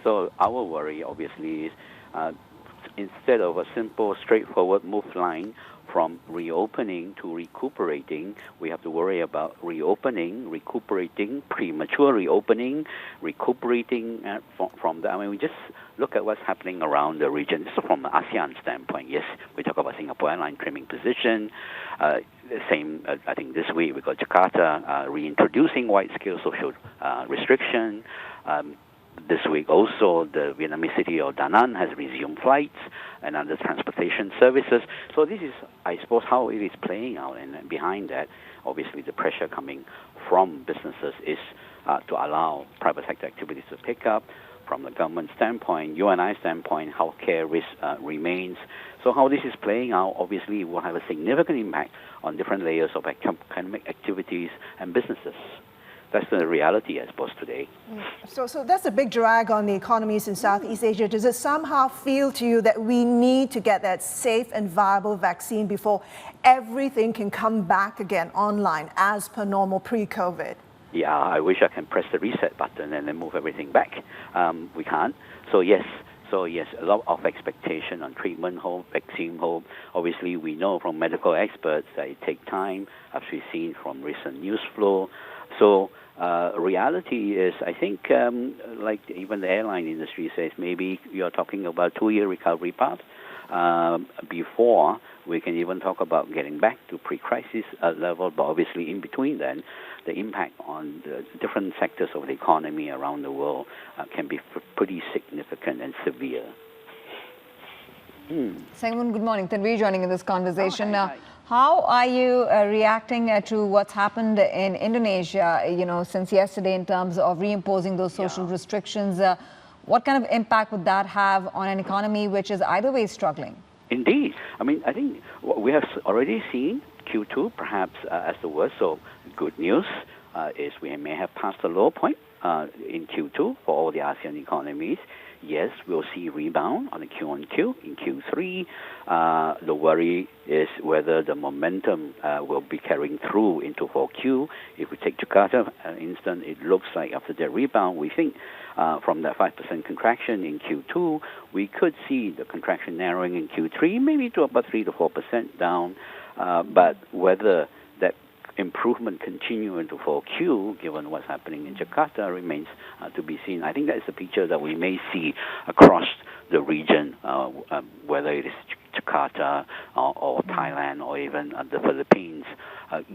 So our worry, obviously, is instead of a simple, straightforward move line from reopening to recuperating, we have to worry about reopening, recuperating, premature reopening, recuperating from that. I mean, we just look at what's happening around the region. This is from the ASEAN standpoint. Yes, we talk about Singapore Airline trimming position. Same, I think this week we got Jakarta reintroducing wide-scale social restriction. This week also, the Vietnamese city of Da Nang has resumed flights and other transportation services. So this is, I suppose, how it is playing out. And behind that, obviously, the pressure coming from businesses is to allow private sector activities to pick up. From the government standpoint, UNI standpoint, healthcare risk remains. So how this is playing out, obviously, will have a significant impact on different layers of economic activities and businesses. That's the reality, I suppose, today. So that's a big drag on the economies in Southeast Asia. Does it somehow feel to you that we need to get that safe and viable vaccine before everything can come back again online as per normal pre-COVID? Yeah, I wish I can press the reset button and then move everything back. We can't. So yes, a lot of expectation on treatment hope, vaccine hope. Obviously, we know from medical experts that it takes time, as we've seen from recent news flow. So reality is, I think, like even the airline industry says, maybe you're talking about 2-year recovery path before we can even talk about getting back to pre-crisis level. But obviously, in between then, the impact on the different sectors of the economy around the world can be pretty significant and severe. Seng, good morning. Tanvi joining in this conversation. Hi. How are you reacting to what's happened in Indonesia, since yesterday in terms of reimposing those social restrictions? What kind of impact would that have on an economy which is either way struggling? Indeed. I mean, I think what we have already seen Q2 perhaps as the worst. So good news is we may have passed the low point in Q2 for all the ASEAN economies. Yes, we'll see rebound on the Q-on-Q in Q3. The worry is whether the momentum will be carrying through into 4Q. If we take Jakarta, for instance, it looks like after the rebound, we think from that 5% contraction in Q2, we could see the contraction narrowing in Q3, maybe to about 3 to 4% down. But whether that improvement continue into 4Q, given what's happening in Jakarta, remains to be seen. I think that's the picture that we may see across the region, whether it is Jakarta or Thailand or even the Philippines,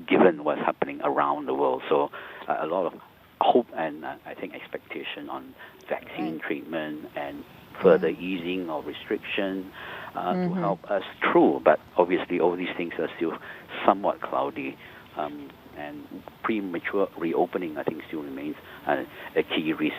given what's happening around the world. So a lot of hope and I think expectation on vaccine treatment and further easing of restriction to help us through. But obviously all these things are still somewhat cloudy. And premature reopening, I think, still remains a key risk